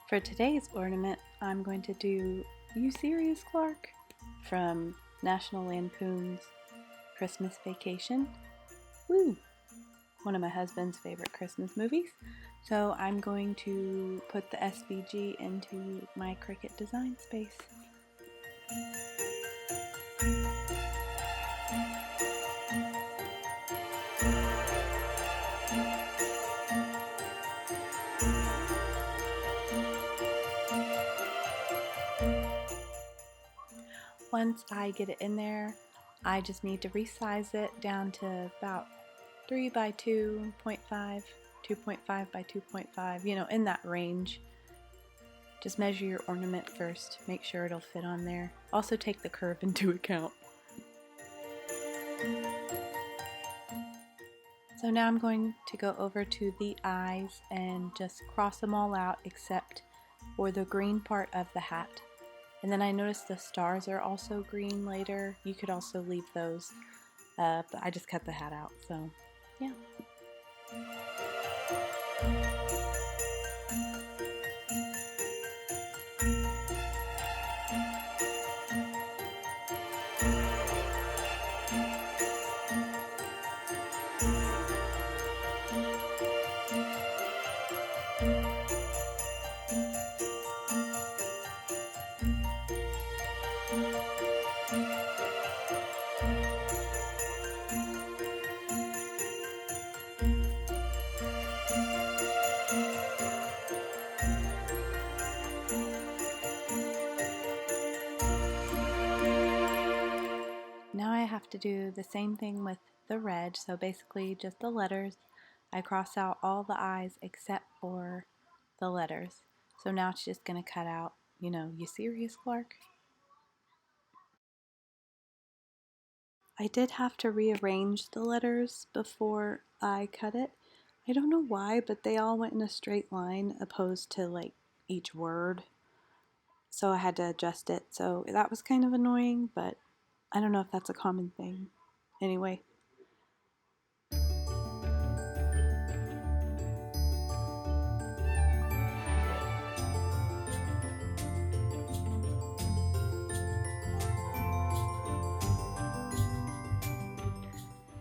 For today's ornament, I'm going to do You Serious, Clark? From National Lampoon's Christmas Vacation. Woo! One of my husband's favorite Christmas movies. So I'm going to put the SVG into my Cricut design space. Once I get it in there, I just need to resize it down to about 3 by 2.5, 2.5 by 2.5, you know, in that range. Just measure your ornament first, make sure it'll fit on there. Also take the curve into account. So now I'm going to go over to the eyes and just cross them all out except for the green part of the hat. And then I noticed the stars are also green later. You could also leave those, but I just cut the hat out, so yeah. Now I have to do the same thing with the red, so basically just the letters. I cross out all the eyes except for the letters. So now it's just going to cut out, you know, You Serious, Clark? I did have to rearrange the letters before I cut it. I don't know why, but they all went in a straight line opposed to like each word. So I had to adjust it. So that was kind of annoying, but I don't know if that's a common thing. Anyway.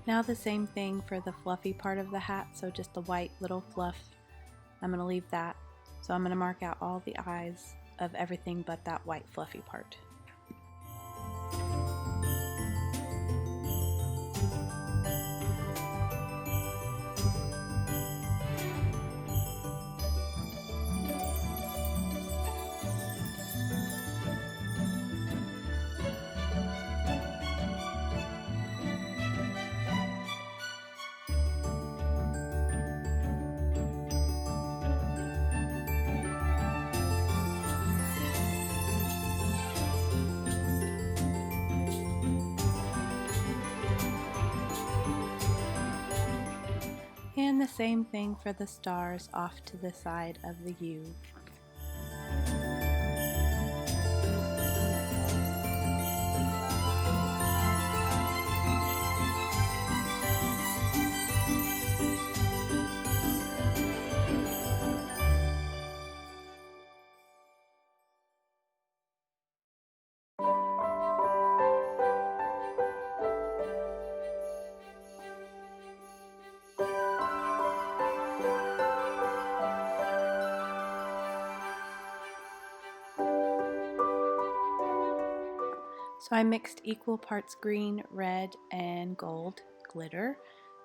Now the same thing for the fluffy part of the hat, so just the white little fluff. I'm going to leave that. So I'm going to mark out all the eyes of everything but that white fluffy part. And the same thing for the stars off to the side of the U. So I mixed equal parts green, red, and gold glitter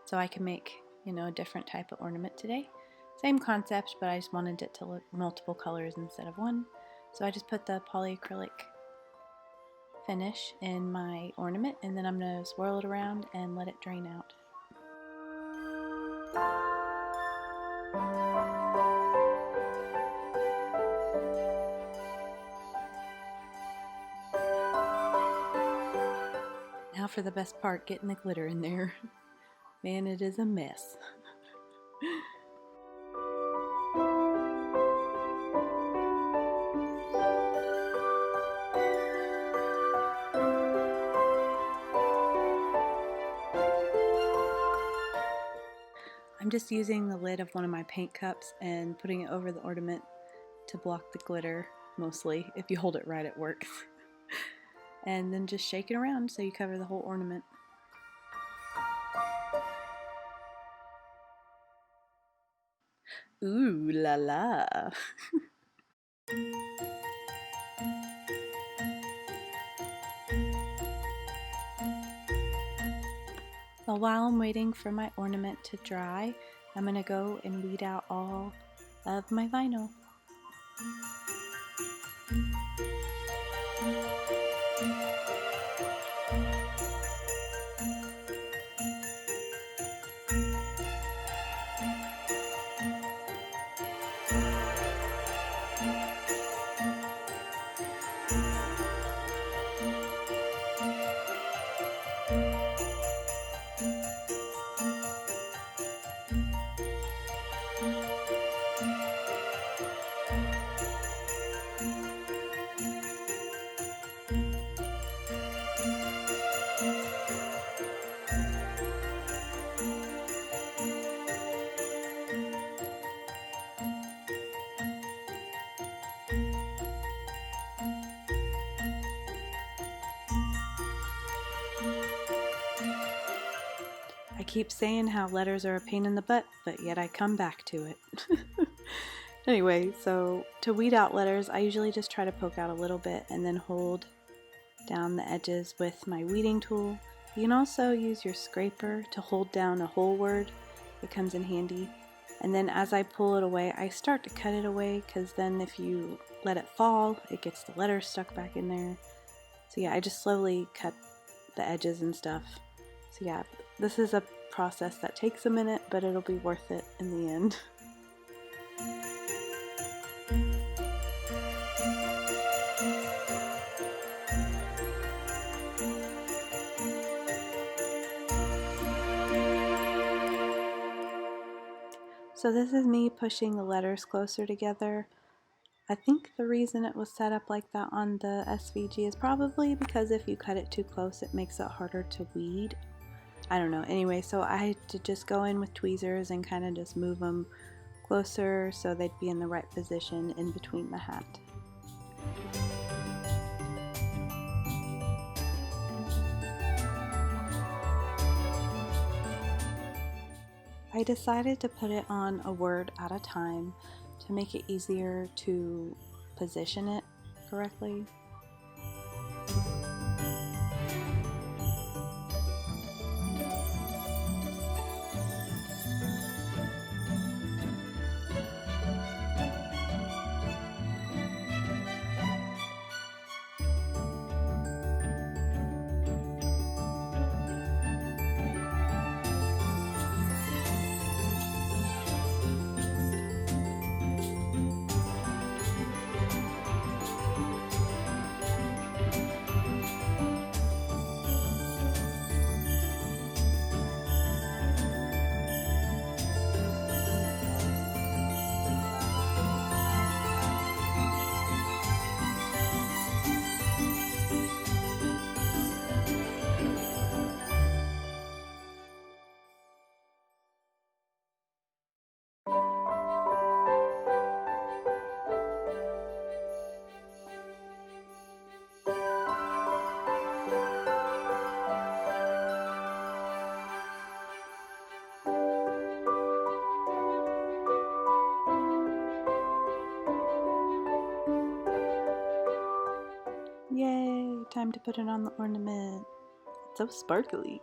so I can make, you know, a different type of ornament today. Same concept, but I just wanted it to look multiple colors instead of one. So I just put the polyacrylic finish in my ornament, and then I'm going to swirl it around and let it drain out. Now for the best part, getting the glitter in there. Man, it is a mess. I'm just using the lid of one of my paint cups and putting it over the ornament to block the glitter, mostly. If you hold it right, it works. And then just shake it around so you cover the whole ornament. Ooh la la! Well, while I'm waiting for my ornament to dry, I'm going to go and weed out all of my vinyl. I keep saying how letters are a pain in the butt, but yet I come back to it. Anyway, so to weed out letters, I usually just try to poke out a little bit and then hold down the edges with my weeding tool. You can also use your scraper to hold down a whole word. It comes in handy. And then as I pull it away, I start to cut it away, because then if you let it fall, it gets the letters stuck back in there. So yeah, I just slowly cut the edges and stuff. So yeah, this is a process that takes a minute, but it'll be worth it in the end. So this is me pushing the letters closer together. I think the reason it was set up like that on the SVG is probably because if you cut it too close, it makes it harder to weed. I don't know. Anyway, so I had to just go in with tweezers and kind of just move them closer so they'd be in the right position in between the hat. I decided to put it on a word at a time to make it easier to position it correctly. Yay! Time to put it on the ornament. It's so sparkly.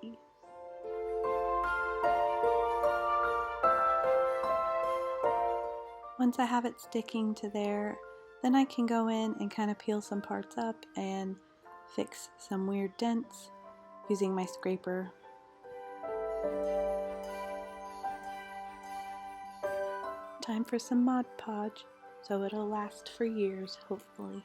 Once I have it sticking to there, then I can go in and kind of peel some parts up and fix some weird dents using my scraper. Time for some Mod Podge, so it'll last for years, hopefully.